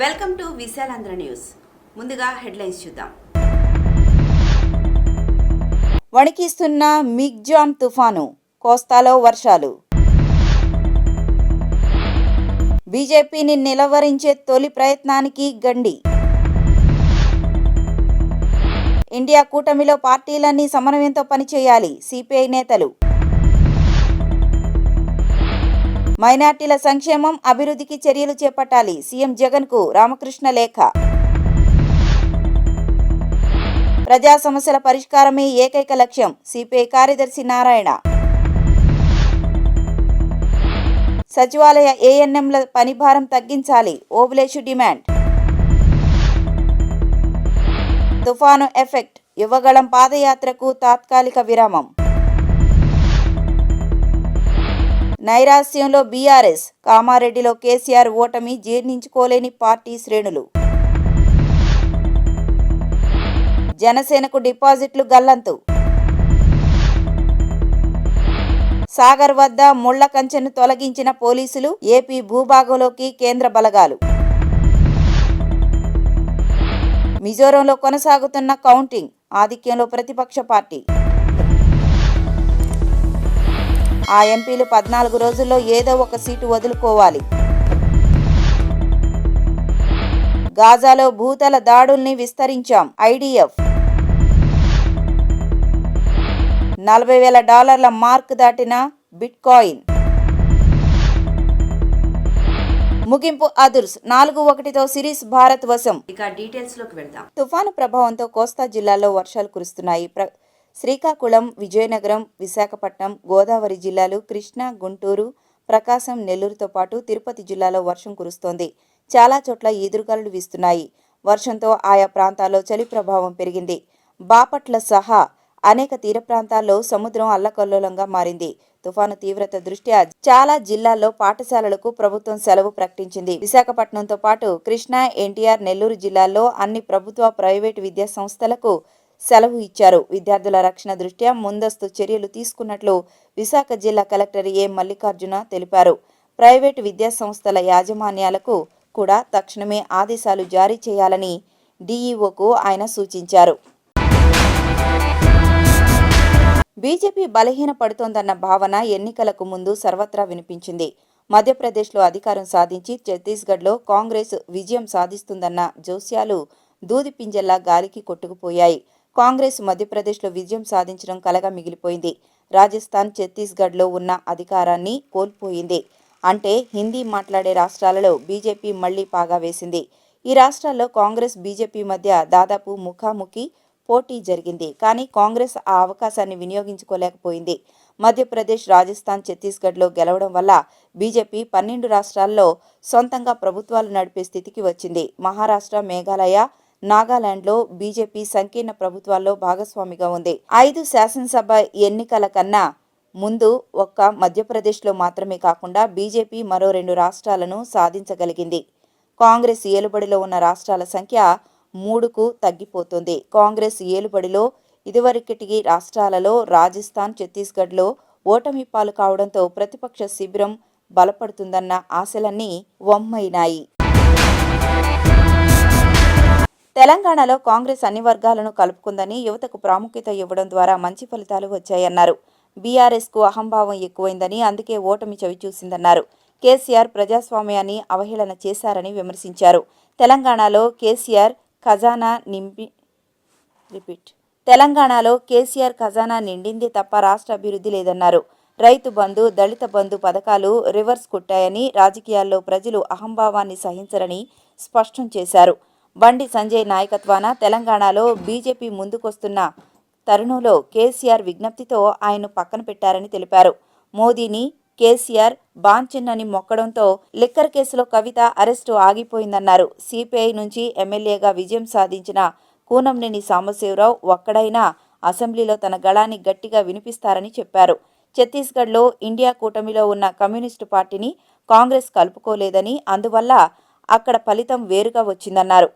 Welcome to Visalaandhra news. ముందుగా headlines చూద్దాం. వణికిస్తున్న మిగ్జామ్ తుఫాను, కోస్తాలో వర్షాలు. బీజేపీని నిలవరించే తొలి ప్రయత్నానికి గండి. ఇండియా కూటమిలో పార్టీలన్నీ సమన్వయంతో పనిచేయాలి, సిపిఐ నేతలు. మైనార్టీల సంక్షేమం, అభివృద్ధికి చర్యలు చేపట్టాలి, సీఎం జగన్కు రామకృష్ణ లేఖ. ప్రజా సమస్యల పరిష్కారమే ఏకైక లక్ష్యం, సిపిఐ కార్యదర్శి నారాయణ. సచివాలయ ఏఎన్ఎంల పనిభారం తగ్గించాలి, ఓబులేషు డిమాండ్. తుఫాను ఎఫెక్ట్, యువగళం పాదయాత్రకు తాత్కాలిక విరామం. నైరాస్యంలో బీఆర్ఎస్, కామారెడ్డిలో కేసీఆర్ ఓటమి జీర్ణించుకోలేని పార్టీ శ్రేణులు. జనసేనకు డిపాజిట్లు గల్లంతు. సాగర్ వద్ద ముళ్ల కంచెను తొలగించిన పోలీసులు, ఏపీ భూభాగంలోకి కేంద్ర బలగాలు. మిజోరంలో కొనసాగుతున్న కౌంటింగ్, ఆధిక్యంలో ప్రతిపక్ష పార్టీ. ఆ ఎంపీలు 14 రోజుల్లో ఏదో ఒక సీటు వదులుకోవాలి. గాజాలో భూతల దాడుల్ని విస్తరించాం, ఐడిఎఫ్. $40,000 మార్క్ దాటిన బిట్కాయిన్. ముగింపు అదుర్స్, 4-1తో సిరీస్ భారత్ వశం. ఇక డీటెయిల్స్ లోకి వెళ్దాం. తుఫాను ప్రభావంతో కోస్తా జిల్లాల్లో వర్షాలు కురుస్తున్నాయి. శ్రీకాకుళం, విజయనగరం, విశాఖపట్నం, గోదావరి జిల్లాలు, కృష్ణా, గుంటూరు, ప్రకాశం, నెల్లూరుతో పాటు తిరుపతి జిల్లాలో వర్షం కురుస్తోంది. చాలా చోట్ల ఈదురుగాలులు వీస్తున్నాయి. వర్షంతో ఆయా ప్రాంతాల్లో చలి ప్రభావం పెరిగింది. బాపట్ల సహా అనేక తీర ప్రాంతాల్లో సముద్రం అల్లకల్లోలంగా మారింది. తుఫాను తీవ్రత దృష్ట్యా చాలా జిల్లాల్లో పాఠశాలలకు ప్రభుత్వం సెలవు ప్రకటించింది. విశాఖపట్నంతో పాటు కృష్ణా, ఎన్టీఆర్, నెల్లూరు జిల్లాల్లో అన్ని ప్రభుత్వ, ప్రైవేటు విద్యా సంస్థలకు సెలవు ఇచ్చారు. విద్యార్థుల రక్షణ దృష్ట్యా ముందస్తు చర్యలు తీసుకున్నట్లు విశాఖ జిల్లా కలెక్టర్ ఏ మల్లికార్జున తెలిపారు. ప్రైవేటు విద్యా సంస్థల యాజమాన్యాలకు కూడా తక్షణమే ఆదేశాలు జారీ చేయాలని డీఈఓకు ఆయన సూచించారు. బీజేపీ బలహీనపడుతోందన్న భావన ఎన్నికలకు ముందు సర్వత్రా వినిపించింది. మధ్యప్రదేశ్లో అధికారం సాధించి ఛత్తీస్గఢ్లో కాంగ్రెస్ విజయం సాధిస్తుందన్న జోస్యాలు దూదిపింజల్లా గాలికి కొట్టుకుపోయాయి. కాంగ్రెస్ మధ్యప్రదేశ్లో విజయం సాధించడం కలగా మిగిలిపోయింది. రాజస్థాన్, ఛత్తీస్గఢ్లో ఉన్న అధికారాన్ని కోల్పోయింది. అంటే హిందీ మాట్లాడే రాష్ట్రాలలో బీజేపీ మళ్లీ పాగా వేసింది. ఈ రాష్ట్రాల్లో కాంగ్రెస్, బీజేపీ మధ్య దాదాపు ముఖాముఖి పోటీ జరిగింది. కానీ కాంగ్రెస్ ఆ అవకాశాన్ని వినియోగించుకోలేకపోయింది. మధ్యప్రదేశ్, రాజస్థాన్, ఛత్తీస్గఢ్లో గెలవడం వల్ల బీజేపీ 12 రాష్ట్రాల్లో సొంతంగా ప్రభుత్వాలు నడిపే స్థితికి వచ్చింది. మహారాష్ట్ర, మేఘాలయ, నాగాలాండ్లో బీజేపీ సంకీర్ణ ప్రభుత్వాల్లో భాగస్వామిగా ఉంది. 5 శాసనసభ ఎన్నికల కన్నా ముందు ఒక్క మధ్యప్రదేశ్లో మాత్రమే కాకుండా బీజేపీ మరో 2 రాష్ట్రాలను సాధించగలిగింది. కాంగ్రెస్ ఏలుబడిలో ఉన్న రాష్ట్రాల సంఖ్య 3కు తగ్గిపోతుంది. కాంగ్రెస్ ఏలుబడిలో ఇదివరకటి రాష్ట్రాలలో రాజస్థాన్, ఛత్తీస్గఢ్లో ఓటమి పాలు కావడంతో ప్రతిపక్ష శిబిరం బలపడుతుందన్న ఆశలన్నీ వమ్మైనాయి. తెలంగాణలో కాంగ్రెస్ అన్ని వర్గాలను కలుపుకుందని, యువతకు ప్రాముఖ్యత ఇవ్వడం ద్వారా మంచి ఫలితాలు వచ్చాయన్నారు. బీఆర్ఎస్కు అహంభావం ఎక్కువైందని, అందుకే ఓటమి చవిచూసిందన్నారు. కేసీఆర్ ప్రజాస్వామ్యాన్ని అవహేళన చేశారని విమర్శించారు. తెలంగాణలో కేసీఆర్ ఖజానా నిండింది తప్ప రాష్ట్ర అభివృద్ధి లేదన్నారు. రైతు బంధు, దళిత బంధు పథకాలు రివర్స్ కొట్టాయని, రాజకీయాల్లో ప్రజలు అహంభావాన్ని సహించరని స్పష్టం చేశారు. బండి సంజయ్ నాయకత్వాన తెలంగాణలో బీజేపీ ముందుకొస్తున్న తరుణంలో కేసీఆర్ విజ్ఞప్తితో ఆయన్ను పక్కన పెట్టారని తెలిపారు. మోదీని కేసీఆర్ బాంఛన్నని మొక్కడంతో లిక్కర్ కేసులో కవిత అరెస్టు ఆగిపోయిందన్నారు. సిపిఐ నుంచి ఎమ్మెల్యేగా విజయం సాధించిన కూనంనేని సాంబశివరావు ఒక్కడైనా అసెంబ్లీలో తన గళాన్ని గట్టిగా వినిపిస్తారని చెప్పారు. ఛత్తీస్గఢ్లో ఇండియా కూటమిలో ఉన్న కమ్యూనిస్టు పార్టీని కాంగ్రెస్ కలుపుకోలేదని, అందువల్ల అక్కడ ఫలితం వేరుగా వచ్చిందన్నారు.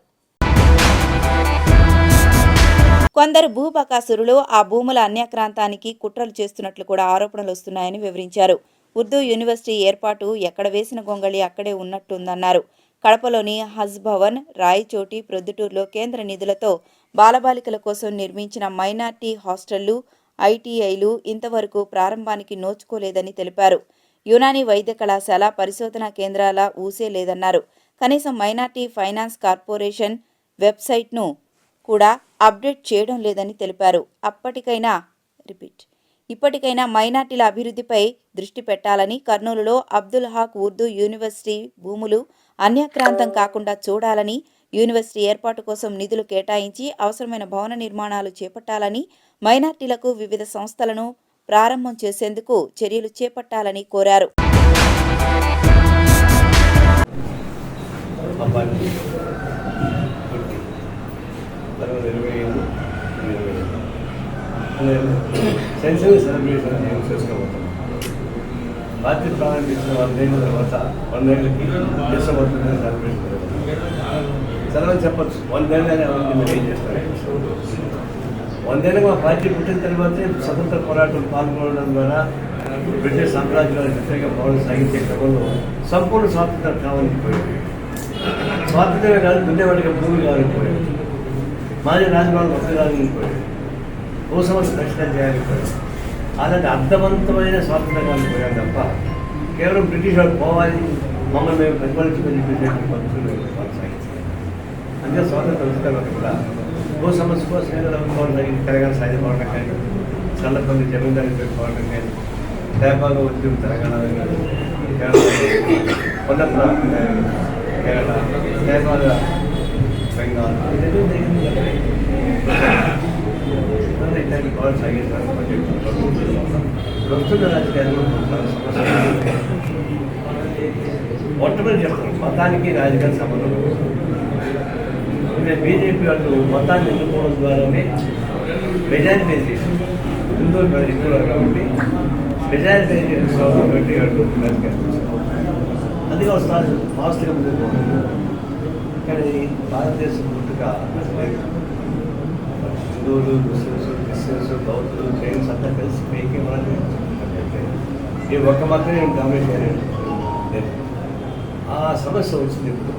కొందరు భూబకాసురులు ఆ భూముల అన్యాక్రాంతానికి కుట్రలు చేస్తున్నట్లు కూడా ఆరోపణలు వస్తున్నాయని వివరించారు. ఉర్దూ యూనివర్సిటీ ఏర్పాటు ఎక్కడ వేసిన గొంగళి అక్కడే ఉన్నట్టుందన్నారు. కడపలోని హజ్ భవన్, రాయచోటి, ప్రొద్దుటూరులో కేంద్ర నిధులతో బాలబాలికల కోసం నిర్మించిన మైనార్టీ హాస్టళ్లు, ఐటీఐలు ఇంతవరకు ప్రారంభానికి నోచుకోలేదని తెలిపారు. యునాని వైద్య కళాశాల, పరిశోధనా కేంద్రాల ఊసే లేదన్నారు. కనీసం మైనార్టీ ఫైనాన్స్ కార్పొరేషన్ వెబ్సైట్ను కూడా అప్డేట్ చేయడం లేదని తెలిపారు. ఇప్పటికైనా మైనార్టీల అభివృద్ధిపై దృష్టి పెట్టాలని, కర్నూలులో అబ్దుల్ హాక్ ఉర్దూ యూనివర్సిటీ భూములు అన్యాక్రాంతం కాకుండా చూడాలని, యూనివర్సిటీ ఏర్పాటు కోసం నిధులు కేటాయించి అవసరమైన భవన నిర్మాణాలు చేపట్టాలని, మైనార్టీలకు వివిధ సంస్థలను ప్రారంభం చేసేందుకు చర్యలు చేపట్టాలని కోరారు. సెన్సెస్ సెలబ్రేషన్ చేసుకోబోతున్నాం. బాధ్యత ప్రారంభించిన 100 ఏళ్ళ తర్వాత 100 ఏళ్ళకి దేశమవుతుందని సెలబ్రేషన్ సెలవు చెప్పచ్చు. 100 ఏళ్ళని అవన్నీ మీరు ఏం చేస్తారు? 100 ఏళ్ళకి మా పార్టీ పుట్టిన తర్వాతే స్వతంత్ర పోరాటం పాల్గొనడం ద్వారా బ్రిటిష్ సామ్రాజ్యాలకు వ్యతిరేక పోరాటం సాగించే క్రమంలో సంపూర్ణ స్వాతంత్రం కావాలని పోయింది. స్వాతంత్రమే కాదు, దున్నేవాడికి భూమి కావాలని పోయింది. మాజీ రాజభవన్ వసతి పోయింది. ఓ సమస్య దర్శనం చేయాలని పోయాం. అలాంటి అర్థవంతమైన స్వాతంత్రాన్ని పోయాం తప్ప కేవలం బ్రిటిష్ వాళ్ళు పోవాలి, మమ్మల్ని మేము పరిపాలించుకొని చెప్పేసి పద్ధతులు కొనసాగించాలి. అందుకే స్వాతంత్రం వచ్చిన కూడా ఓ సమస్య కోసం కొనసాగించి తెలంగాణ సాయుధ పోవడం కానీ, చల్లపల్లి జమీందారి పోవడం కానీ, నేపాల్లో ఉద్యమం తెలంగాణ కొన్నప్ర కేరళ, నేపాల బెంగాల్ ఇట్లాంటి కొనసాగించాలని వస్తున్న రాజకీయాల్లో మొట్టమొదటి చెప్తాను, మతానికి రాజకీయ సంబంధం. బీజేపీ వాళ్ళు మతాన్ని ఎన్నుకోవడం ద్వారానే మెజారిటీ చేసింది. హిందువులు ఎక్కువ కాబట్టి మెజారిటీ కాబట్టి రాజకీయాలు అందుకే వస్తారు మాస్గా ముందుకు. కానీ భారతదేశం ముందుగా హిందువులు, ముస్లిమ్స్, క్రిస్టియన్స్, బౌద్ధులు, జైన్స్ అంతా కలిసి పైకి మనకి ఈ ఒక్క మాత్రమే డామినేట్ చేయలేదు. ఆ సమస్య వచ్చింది. ఇప్పుడు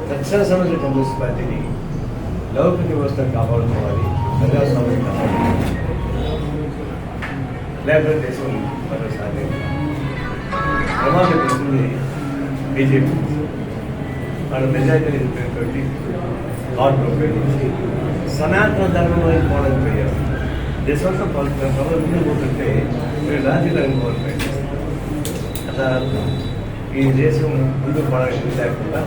తక్షణ సమస్య కమ్యూనిస్ట్ పార్టీని లౌకిక వ్యవస్థను కాపాడుకోవాలి, ప్రజాస్వామ్యం కాపాడుకోవాలి, లేకపోతే దేశం మరోసారి ప్రమాదం చేస్తుంది బీజేపీ. వాళ్ళ మెజారిటీ తోటి కార్డు ఉపయోగించి సనాతన ధర్మం వైపు పోవడానికి పోయారు. దేశంతో ప్రభుత్వం ముందు పోతుంటే మీరు రాజకీయాలను కోల్పోయారు. అలా ఈ దేశం ముందు పోవడానికి లేకుండా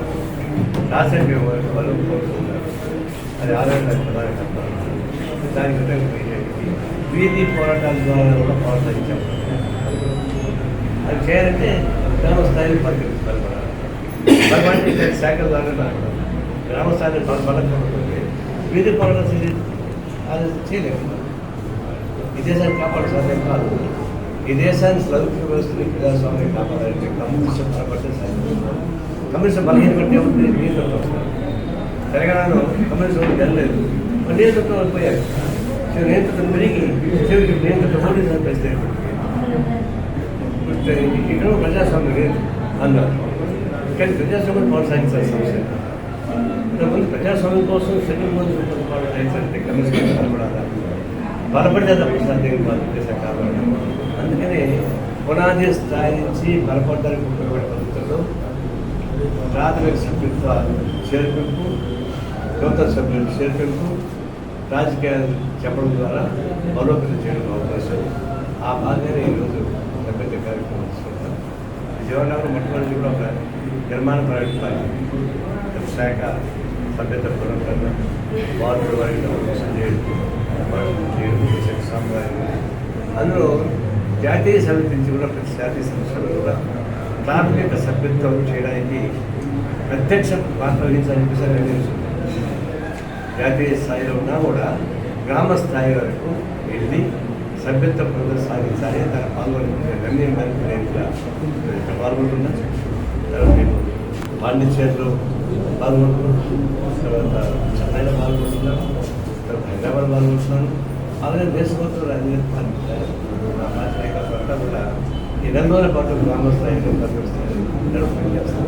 రాజకీయ వాళ్ళు కోరుతున్నారు. అది ఆరోగ్య ప్రధాన కర్త. దానికి బీజేపీకి వీధి పోరాటాల ద్వారా కూడా ప్రోత్సహించాం. అది చేయాలంటే గ్రామ స్థాయిలో పరిగెత్తుతారు. భగవంతుడి శాఖల ద్వారా గ్రామ స్థాయిలో బలపడుతుంది. వీధి పోరాటం అది చేయలేము. ఈ దేశాన్ని కాపాడే సాధ్యం కాదు. ఈ దేశాన్ని లౌకిక వ్యవస్థని ప్రజాస్వామ్యం కాపాడాలంటే కమ్యూనిస్ట్ బలపడితే సాధ్యం. కమ్యూనిస్ట్ బలహీన కంటే ఉంది నియంత్రణ. తెలంగాణలో కమ్యూనిస్ట్ వెళ్ళలేదు, నియంత్రణ పోయారు. నియంత్రణ పెరిగి చివరికి నియంత్రణ ఓడించిన పరిస్థితి. ఇక్కడ ప్రజాస్వామ్యం లేదు అన్నారు. కానీ ప్రజాస్వామ్యం కొనసాగించాల్సిన సమస్య. ఇంతకుముందు ప్రజాస్వామ్యం కోసం సెకండ్ కొనసాగించాలంటే కమ్యూనిస్ట్ బలపడాలి. బలపడితే తప్ప సాధ్యం భారతదేశం కాబట్టి. అందుకని పునాది స్థాయి నుంచి బలపడడానికి ఉపయోగపడే పద్ధతుల్లో ప్రాథమిక సభ్యత్వ చేర్పింపు, నూతన సభ్యులు చేర్పింపు, రాజకీయాలు చెప్పడం ద్వారా బలోపేతం చేయడం అవకాశం. ఆ భాగంగానే ఈరోజు సభ్యత్వ కార్యక్రమం తీసుకుంటాం. విజయవాడలో మొట్టమొదటి కూడా ఒక నిర్మాణ ప్రైవేట్ పార్టీ శాఖ సభ్యత పునరుద్ధరణ, వార్డు వారికి సాంప్రదాయం. అందులో జాతీయ సమితి నుంచి కూడా ప్రతి జాతీయ సంస్థలు కూడా ప్రాథమిక సభ్యత్వం చేయడానికి ప్రత్యక్ష పాత్ర వహించాలని చెప్పేసి నిర్ణయించుకుంటారు. జాతీయ స్థాయిలో ఉన్నా కూడా గ్రామ స్థాయి వరకు వెళ్ళి సభ్యత్వ పొందడం సాధించాలి. దాన్ని పాల్గొనే నిర్ణయం పాల్గొంటున్నా. తర్వాత నేను పాండిచేరిలో పాల్గొంటున్నాను, తర్వాత చెన్నైలో పాల్గొంటున్నాను, తర్వాత హైదరాబాద్ పాల్గొంటున్నాను. అలాగే దేశభక్తులు రాజకీయ నా పార్టీ నాయకులంతా కూడా ఈ 2 రోజుల పాటు గ్రామ స్థాయిలో పర్యటన స్థాయిలో డెవలప్మెంట్ చేస్తాం.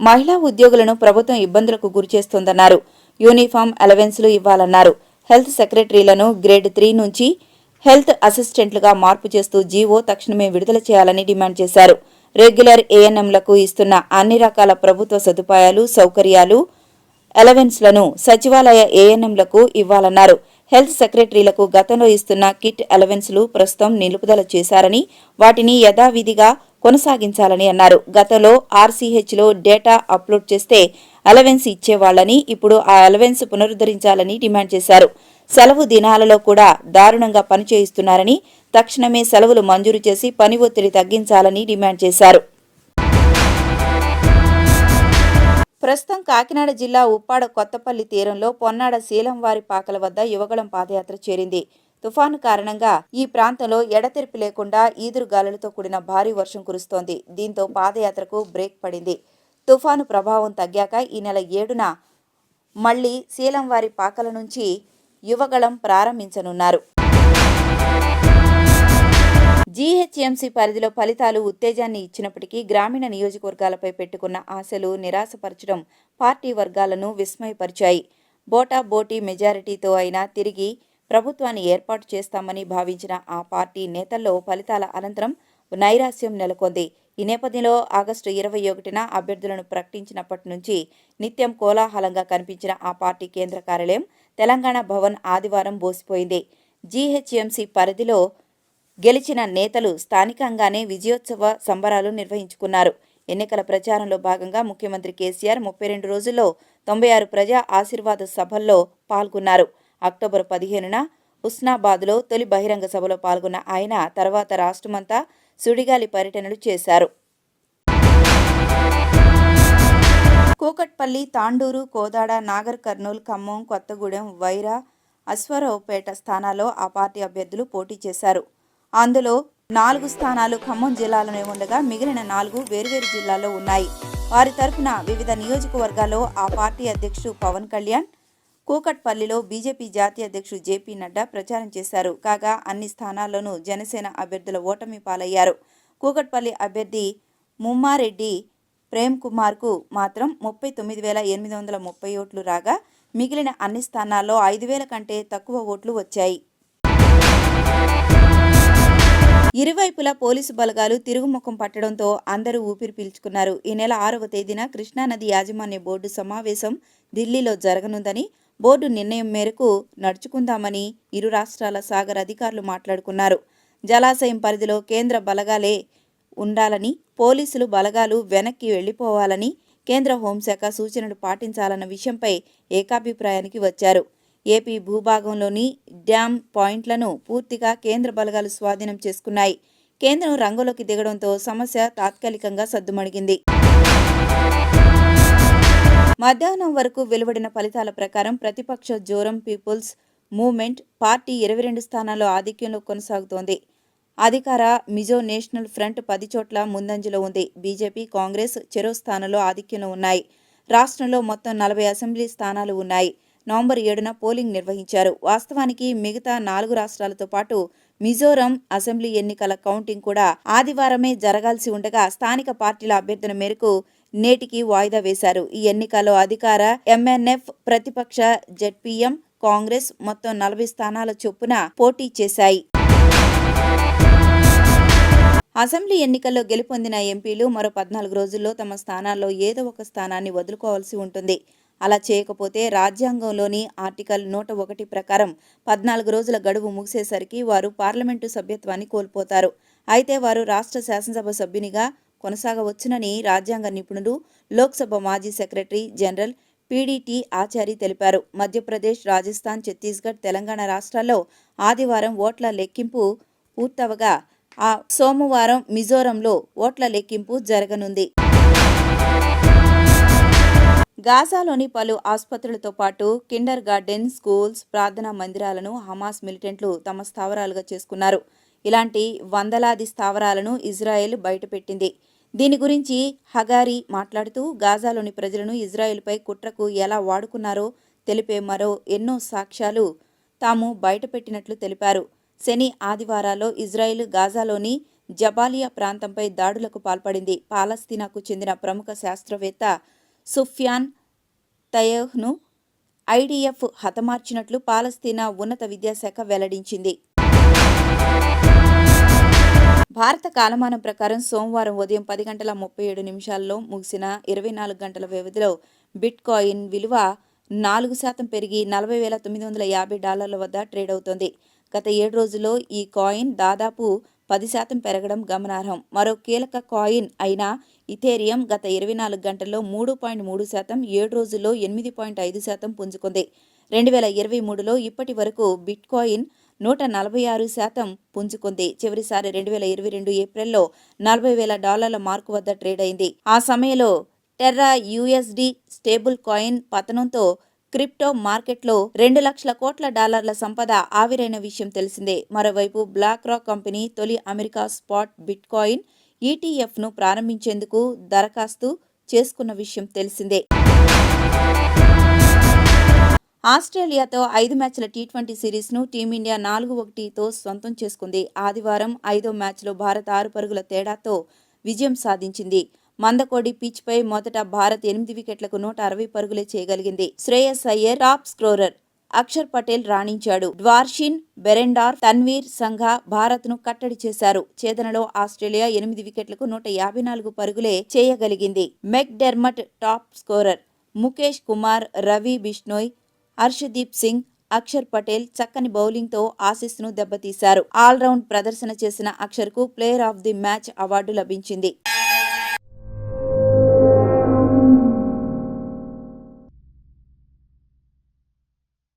మహిళా ఉద్యోగులను ప్రభుత్వం ఇబ్బందులకు గురిచేస్తోందన్నారు. యూనిఫామ్ అలవెన్స్లు ఇవ్వాలన్నారు. హెల్త్ సెక్రటరీలను గ్రేడ్ 3 నుంచి హెల్త్ అసిస్టెంట్లుగా మార్పు చేస్తూ జీవో తక్షణమే విడుదల చేయాలని డిమాండ్ చేశారు. రెగ్యులర్ ఏఎన్ఎంలకు ఇస్తున్న అన్ని రకాల ప్రభుత్వ సదుపాయాలు, సౌకర్యాలు, అలవెన్స్లను సచివాలయ ఏఎన్ఎంలకు ఇవ్వాలన్నారు. హెల్త్ సెక్రటరీలకు గతంలో ఇస్తున్న కిట్ అలవెన్స్లు ప్రస్తుతం నిలుపుదల చేశారని, వాటిని యథావిధిగా కొనసాగించాలని అన్నారు. గతంలో ఆర్సీహెచ్లో డేటా అప్లోడ్ చేస్తే అలవెన్స్ ఇచ్చేవాళ్లని, ఇప్పుడు ఆ అలవెన్స్ పునరుద్ధరించాలని డిమాండ్ చేశారు. సెలవు దినాలలో కూడా దారుణంగా పనిచేయిస్తున్నారని, తక్షణమే సెలవులు మంజూరు చేసి పని ఒత్తిడి తగ్గించాలని డిమాండ్ చేశారు. ప్రస్తుతం కాకినాడ జిల్లా ఉప్పాడ కొత్తపల్లి తీరంలో పొన్నాడ శీలంవారి పాకల వద్ద యువగళం పాదయాత్ర చేరింది. తుఫాను కారణంగా ఈ ప్రాంతంలో ఎడతెరిపి లేకుండా ఈదురుగాలులతో కూడిన భారీ వర్షం కురుస్తోంది. దీంతో పాదయాత్రకు బ్రేక్ పడింది. తుఫాను ప్రభావం తగ్గాక ఈ నెల 7న మళ్లీ శీలంవారి పాకల నుంచి యువగళం ప్రారంభించనున్నారు. జీహెచ్ఎంసీ పరిధిలో ఫలితాలు ఉత్తేజాన్ని ఇచ్చినప్పటికీ గ్రామీణ నియోజకవర్గాలపై పెట్టుకున్న ఆశలు నిరాశపరచడం పార్టీ వర్గాలను విస్మయపరిచాయి. బోటాబోటీ మెజారిటీతో అయినా తిరిగి ప్రభుత్వాన్ని ఏర్పాటు చేస్తామని భావించిన ఆ పార్టీ నేతల్లో ఫలితాల అనంతరం నైరాశ్యం నెలకొంది. ఈ నేపథ్యంలో ఆగస్టు 21న అభ్యర్థులను ప్రకటించినప్పటి నుంచి నిత్యం కోలాహలంగా కనిపించిన ఆ పార్టీ కేంద్ర కార్యాలయం తెలంగాణ భవన్ ఆదివారం బోసిపోయింది. జీహెచ్ఎంసీ పరిధిలో గెలిచిన నేతలు స్థానికంగానే విజయోత్సవ సంబరాలు నిర్వహించుకున్నారు. ఎన్నికల ప్రచారంలో భాగంగా ముఖ్యమంత్రి కేసీఆర్ 32 రోజుల్లో 96 ప్రజా ఆశీర్వాద సభల్లో పాల్గొన్నారు. అక్టోబర్ 15న హుస్నాబాద్లో తొలి బహిరంగ సభలో పాల్గొన్న ఆయన తర్వాత రాష్ట్రమంతా సుడిగాలి పర్యటనలు చేశారు. కూకట్పల్లి, తాండూరు, కోదాడ, నాగర్ కర్నూల్, ఖమ్మం, కొత్తగూడెం, వైరా, అశ్వారావుపేట స్థానాల్లో ఆ పార్టీ అభ్యర్థులు పోటీ చేశారు. అందులో 4 స్థానాలు ఖమ్మం జిల్లాలోనే ఉండగా మిగిలిన 4 వేర్వేరు జిల్లాల్లో ఉన్నాయి. వారి తరఫున వివిధ నియోజకవర్గాల్లో ఆ పార్టీ అధ్యక్షుడు పవన్ కళ్యాణ్, కూకట్పల్లిలో బీజేపీ జాతీయ అధ్యక్షుడు జేపీ నడ్డా ప్రచారం చేశారు. కాగా అన్ని స్థానాల్లోనూ జనసేన అభ్యర్థుల ఓటమి పాలయ్యారు. కూకట్పల్లి అభ్యర్థి ముమ్మారెడ్డి ప్రేమ్ కుమార్కు మాత్రం 39,830 ఓట్లు రాగా మిగిలిన అన్ని స్థానాల్లో 5,000 కంటే తక్కువ ఓట్లు వచ్చాయి. ఇరువైపులా పోలీసు బలగాలు తిరుగుముఖం పట్టడంతో అందరూ ఊపిరి పీల్చుకున్నారు. ఈ నెల 6వ తేదీన కృష్ణానది యాజమాన్య బోర్డు సమావేశం ఢిల్లీలో జరగనుందని, బోర్డు నిర్ణయం మేరకు నడుచుకుందామని ఇరు రాష్ట్రాల సాగర్ అధికారులు మాట్లాడుకున్నారు. జలాశయం పరిధిలో కేంద్ర బలగాలే ఉండాలని, పోలీసులు బలగాలు వెనక్కి వెళ్లిపోవాలని కేంద్ర హోంశాఖ సూచనలు పాటించాలన్న విషయంపై ఏకాభిప్రాయానికి వచ్చారు. ఏపీ భూభాగంలోని డ్యాం పాయింట్లను పూర్తిగా కేంద్ర బలగాలు స్వాధీనం చేసుకున్నాయి. కేంద్రం రంగంలోకి దిగడంతో సమస్య తాత్కాలికంగా సద్దుమణిగింది. మధ్యాహ్నం వరకు వెలువడిన ఫలితాల ప్రకారం ప్రతిపక్ష జోరం పీపుల్స్ మూవ్మెంట్ పార్టీ 22 స్థానాల్లో ఆధిక్యంలో కొనసాగుతోంది. అధికార మిజో నేషనల్ ఫ్రంట్ 10 చోట్ల ముందంజలో ఉంది. బీజేపీ, కాంగ్రెస్ చెరో స్థానంలో ఆధిక్యంలో ఉన్నాయి. రాష్ట్రంలో మొత్తం 40 అసెంబ్లీ స్థానాలు ఉన్నాయి. నవంబర్ 7న పోలింగ్ నిర్వహించారు. వాస్తవానికి మిగతా 4 రాష్ట్రాలతో పాటు మిజోరం అసెంబ్లీ ఎన్నికల కౌంటింగ్ కూడా ఆదివారమే జరగాల్సి ఉండగా స్థానిక పార్టీల అభ్యర్థన మేరకు నేటికి వాయిదా వేశారు. ఈ ఎన్నికల్లో అధికార ఎంఎన్ఎఫ్, ప్రతిపక్ష జెడ్పీఎం, కాంగ్రెస్ మొత్తం 40 స్థానాల చొప్పున పోటీ చేశాయి. అసెంబ్లీ ఎన్నికల్లో గెలుపొందిన ఎంపీలు మరో 14 రోజుల్లో తమ స్థానాల్లో ఏదో ఒక స్థానాన్ని వదులుకోవాల్సి ఉంటుంది. అలా చేయకపోతే రాజ్యాంగంలోని ఆర్టికల్ 101 ప్రకారం 14 రోజుల గడువు ముగిసేసరికి వారు పార్లమెంటు సభ్యత్వాన్ని కోల్పోతారు. అయితే వారు రాష్ట్ర శాసనసభ సభ్యునిగా కొనసాగవచ్చునని రాజ్యాంగ నిపుణులు, లోక్సభ మాజీ సెక్రటరీ జనరల్ పీడీటీ ఆచారి తెలిపారు. మధ్యప్రదేశ్, రాజస్థాన్, ఛత్తీస్గఢ్, తెలంగాణ రాష్ట్రాల్లో ఆదివారం ఓట్ల లెక్కింపు పూర్తవగా సోమవారం మిజోరంలో ఓట్ల లెక్కింపు జరగనుంది. గాజాలోని పలు ఆసుపత్రులతో పాటు కిండర్ గార్డెన్, స్కూల్స్, ప్రార్థనా మందిరాలను హమాస్ మిలిటెంట్లు తమ స్థావరాలుగా చేసుకున్నారు. ఇలాంటి వందలాది స్థావరాలను ఇజ్రాయెల్ బయటపెట్టింది. దీని గురించి హగారి మాట్లాడుతూ గాజాలోని ప్రజలను ఇజ్రాయెల్పై కుట్రకు ఎలా వాడుకున్నారో తెలిపే మరో ఎన్నో సాక్ష్యాలు తాము బయటపెట్టినట్లు తెలిపారు. శని, ఆదివారాల్లో ఇజ్రాయెల్ గాజాలోని జబాలియా ప్రాంతంపై దాడులకు పాల్పడింది. పాలస్తీనాకు చెందిన ప్రముఖ శాస్త్రవేత్త సుఫ్యాన్ తయహ్ను ఐడిఎఫ్ హతమార్చినట్లు పాలస్తీనా ఉన్నత విద్యాశాఖ వెల్లడించింది. భారత కాలమానం ప్రకారం సోమవారం ఉదయం 10:37 ముగిసిన 24 గంటల వ్యవధిలో బిట్కాయిన్ విలువ 4% పెరిగి $40,950 వద్ద ట్రేడ్ అవుతోంది. గత 7 రోజుల్లో ఈ కాయిన్ దాదాపు 10% పెరగడం గమనార్హం. మరో కీలక కాయిన్ అయిన ఇథేరియం గత 24 గంటల్లో 3.3%, 7 రోజుల్లో 8.5% పుంజుకుంది. 2023లో ఇప్పటి వరకు బిట్కాయిన్ 146% పుంజుకుంది. చివరిసారి 2022 ఏప్రిల్లో $40,000 మార్కు వద్ద ట్రేడ్ అయింది. ఆ సమయంలో టెర్రా యూఎస్డి స్టేబుల్ కాయిన్ పతనంతో క్రిప్టో మార్కెట్లో $2 లక్షల కోట్ల సంపద ఆవిరైన విషయం తెలిసిందే. మరోవైపు బ్లాక్ రాక్ కంపెనీ తొలి అమెరికా స్పాట్ బిట్కాయిన్ ఈటీఎఫ్ను ప్రారంభించేందుకు దరఖాస్తు చేసుకున్న విషయం తెలిసిందే. ఆస్ట్రేలియాతో 5 మ్యాచ్ల టీ20 సిరీస్ను టీమిండియా 4-1తో సొంతం చేసుకుంది. ఆదివారం 5వ మ్యాచ్లో భారత్ 6 పరుగుల తేడాతో విజయం సాధించింది. మందకోడి పిచ్పై మొదట భారత్ 8 వికెట్లకు 160 పరుగులే చేయగలిగింది. శ్రేయస్ అయ్యర్ టాప్ స్కోరర్, అక్షర్ పటేల్ రాణించాడు. డ్వార్షిన్, బెరెండార్, తన్వీర్ సంఘా భారత్ను కట్టడి చేశారు. ఛేదనలో ఆస్ట్రేలియా 8 వికెట్లకు 154 పరుగులే చేయగలిగింది. McDermott top scorer, Mukesh Kumar, Ravi Bishnoi, Harshdeep Singh, Axar Patel చక్కని బౌలింగ్తో ఆసీస్ను దెబ్బతీశారు. ఆల్రౌండ్ ప్రదర్శన చేసిన అక్షర్కు player of the match award లభించింది.